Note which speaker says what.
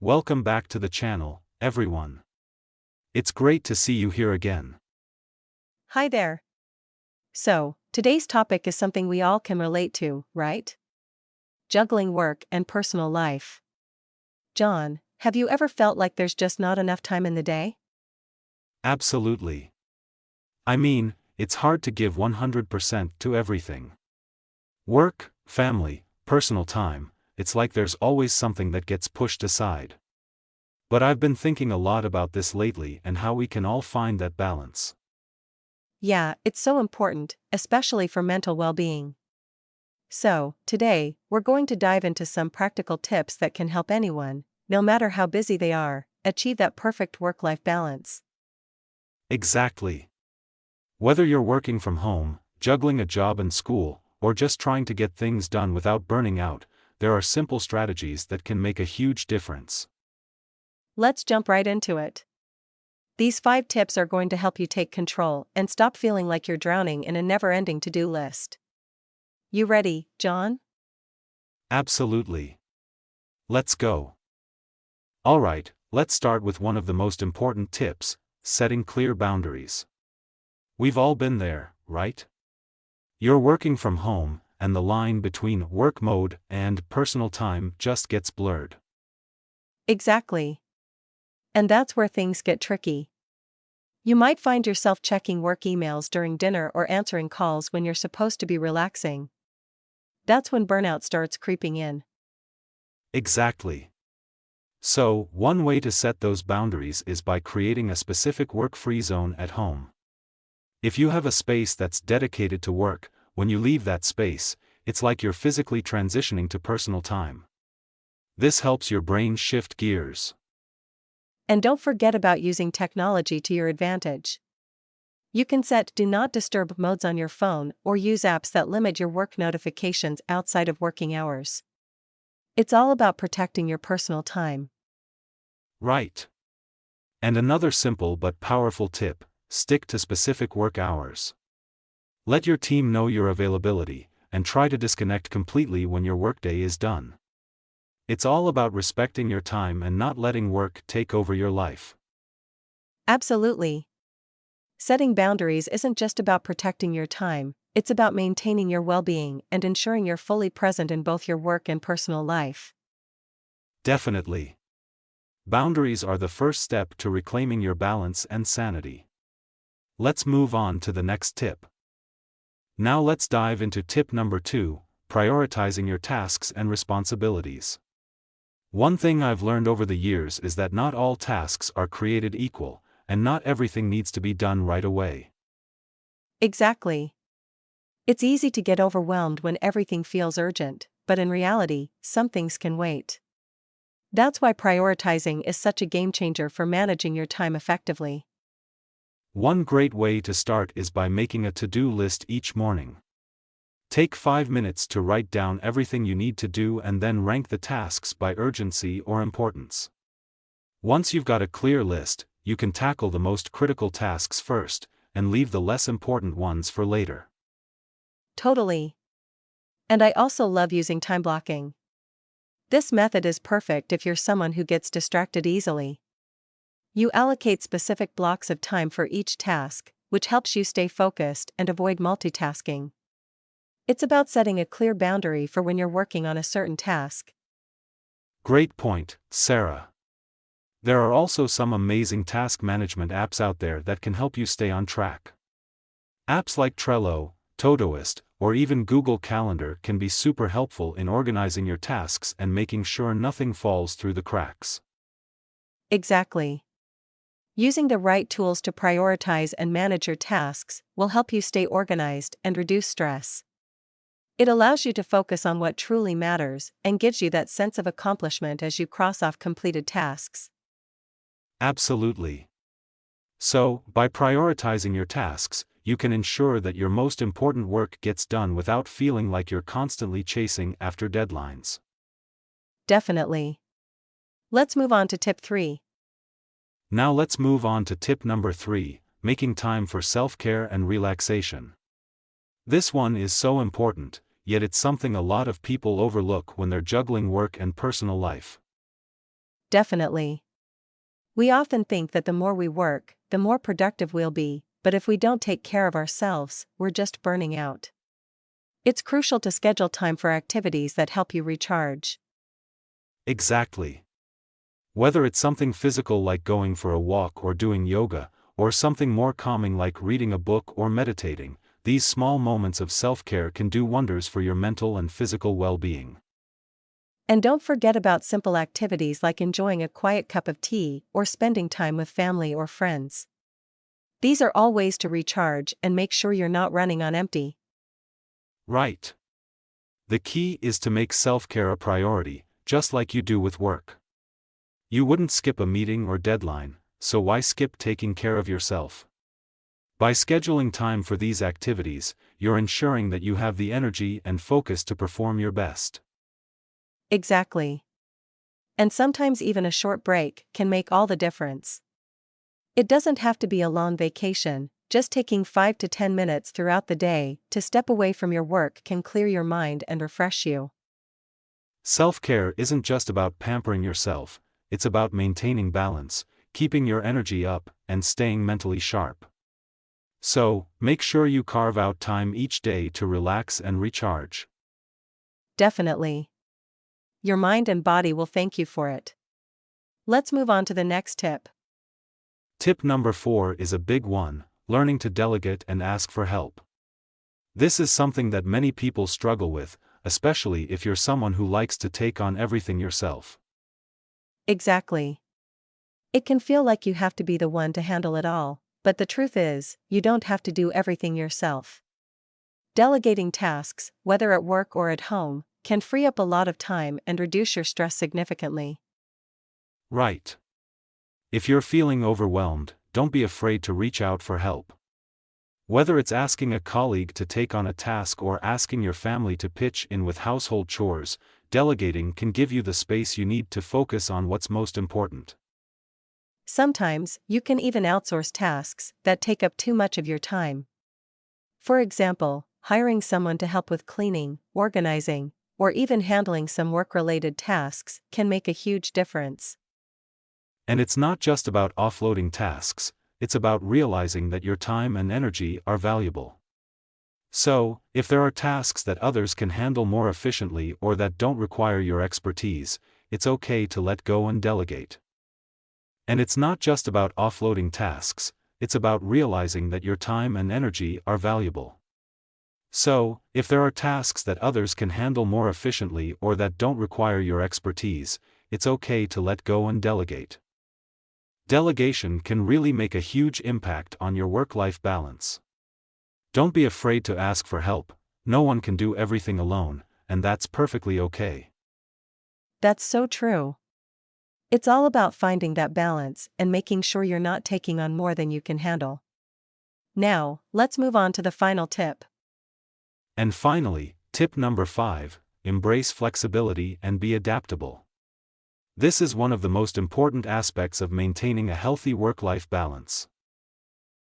Speaker 1: Welcome back to the channel, everyone. It's great to see you here again.
Speaker 2: Hi there. So, today's topic is something we all can relate to, right? Juggling work and personal life. John, have you ever felt like there's just not enough time in the day?
Speaker 1: Absolutely. I mean, it's hard to give 100% to everything. Work, family, personal time, it's like there's always something that gets pushed aside. But I've been thinking a lot about this lately and how we can all find that balance.
Speaker 2: Yeah, it's so important, especially for mental well-being. So, today, we're going to dive into some practical tips that can help anyone, no matter how busy they are, achieve that perfect work-life balance.
Speaker 1: Exactly. Whether you're working from home, juggling a job and school, or just trying to get things done without burning out, there are simple strategies that can make a huge difference.
Speaker 2: Let's jump right into it. These 5 tips are going to help you take control and stop feeling like you're drowning in a never-ending to-do list. You ready, John?
Speaker 1: Absolutely. Let's go. Alright, let's start with one of the most important tips: setting clear boundaries. We've all been there, right? You're working from home, and the line between work mode and personal time just gets blurred.
Speaker 2: Exactly. And that's where things get tricky. You might find yourself checking work emails during dinner or answering calls when you're supposed to be relaxing. That's when burnout starts creeping in.
Speaker 1: Exactly. So, one way to set those boundaries is by creating a specific work-free zone at home. If you have a space that's dedicated to work, when you leave that space, it's like you're physically transitioning to personal time. This helps your brain shift gears.
Speaker 2: And don't forget about using technology to your advantage. You can set Do Not Disturb modes on your phone or use apps that limit your work notifications outside of working hours. It's all about protecting your personal time.
Speaker 1: Right. And another simple but powerful tip: stick to specific work hours. Let your team know your availability, and try to disconnect completely when your workday is done. It's all about respecting your time and not letting work take over your life.
Speaker 2: Absolutely. Setting boundaries isn't just about protecting your time, it's about maintaining your well-being and ensuring you're fully present in both your work and personal life.
Speaker 1: Definitely. Boundaries are the first step to reclaiming your balance and sanity. Let's move on to the next tip. Now let's dive into tip number 2, prioritizing your tasks and responsibilities. One thing I've learned over the years is that not all tasks are created equal, and not everything needs to be done right away.
Speaker 2: Exactly. It's easy to get overwhelmed when everything feels urgent, but in reality, some things can wait. That's why prioritizing is such a game changer for managing your time effectively.
Speaker 1: One great way to start is by making a to-do list each morning. Take 5 minutes to write down everything you need to do and then rank the tasks by urgency or importance. Once you've got a clear list, you can tackle the most critical tasks first, and leave the less important ones for later.
Speaker 2: Totally. And I also love using time blocking. This method is perfect if you're someone who gets distracted easily. You allocate specific blocks of time for each task, which helps you stay focused and avoid multitasking. It's about setting a clear boundary for when you're working on a certain task.
Speaker 1: Great point, Sarah. There are also some amazing task management apps out there that can help you stay on track. Apps like Trello, Todoist, or even Google Calendar can be super helpful in organizing your tasks and making sure nothing falls through the cracks.
Speaker 2: Exactly. Using the right tools to prioritize and manage your tasks will help you stay organized and reduce stress. It allows you to focus on what truly matters and gives you that sense of accomplishment as you cross off completed tasks.
Speaker 1: Absolutely. So, by prioritizing your tasks, you can ensure that your most important work gets done without feeling like you're constantly chasing after deadlines.
Speaker 2: Definitely. Let's move on to tip 3.
Speaker 1: Now let's move on to tip number 3, making time for self-care and relaxation. This one is so important, yet it's something a lot of people overlook when they're juggling work and personal life.
Speaker 2: Definitely. We often think that the more we work, the more productive we'll be, but if we don't take care of ourselves, we're just burning out. It's crucial to schedule time for activities that help you recharge.
Speaker 1: Exactly. Whether it's something physical like going for a walk or doing yoga, or something more calming like reading a book or meditating, these small moments of self-care can do wonders for your mental and physical well-being.
Speaker 2: And don't forget about simple activities like enjoying a quiet cup of tea or spending time with family or friends. These are all ways to recharge and make sure you're not running on empty.
Speaker 1: Right. The key is to make self-care a priority, just like you do with work. You wouldn't skip a meeting or deadline, so why skip taking care of yourself? By scheduling time for these activities, you're ensuring that you have the energy and focus to perform your best.
Speaker 2: Exactly. And sometimes even a short break can make all the difference. It doesn't have to be a long vacation, just taking 5 to 10 minutes throughout the day to step away from your work can clear your mind and refresh you.
Speaker 1: Self-care isn't just about pampering yourself, it's about maintaining balance, keeping your energy up, and staying mentally sharp. So, make sure you carve out time each day to relax and recharge.
Speaker 2: Definitely. Your mind and body will thank you for it. Let's move on to the next tip.
Speaker 1: Tip number 4 is a big one: learning to delegate and ask for help. This is something that many people struggle with, especially if you're someone who likes to take on everything yourself.
Speaker 2: Exactly. It can feel like you have to be the one to handle it all, but the truth is, you don't have to do everything yourself. Delegating tasks, whether at work or at home, can free up a lot of time and reduce your stress significantly.
Speaker 1: Right. If you're feeling overwhelmed, don't be afraid to reach out for help. Whether it's asking a colleague to take on a task or asking your family to pitch in with household chores, delegating can give you the space you need to focus on what's most important.
Speaker 2: Sometimes, you can even outsource tasks that take up too much of your time. For example, hiring someone to help with cleaning, organizing, or even handling some work-related tasks can make a huge difference.
Speaker 1: And it's not just about offloading tasks, it's about realizing that your time and energy are valuable. So, if there are tasks that others can handle more efficiently or that don't require your expertise, it's okay to let go and delegate. And it's not just about offloading tasks, it's about realizing that your time and energy are valuable. So, if there are tasks that others can handle more efficiently or that don't require your expertise, it's okay to let go and delegate. Delegation can really make a huge impact on your work-life balance. Don't be afraid to ask for help. No one can do everything alone, and that's perfectly okay.
Speaker 2: That's so true. It's all about finding that balance and making sure you're not taking on more than you can handle. Now, let's move on to the final tip.
Speaker 1: And finally, tip number 5, embrace flexibility and be adaptable. This is one of the most important aspects of maintaining a healthy work-life balance.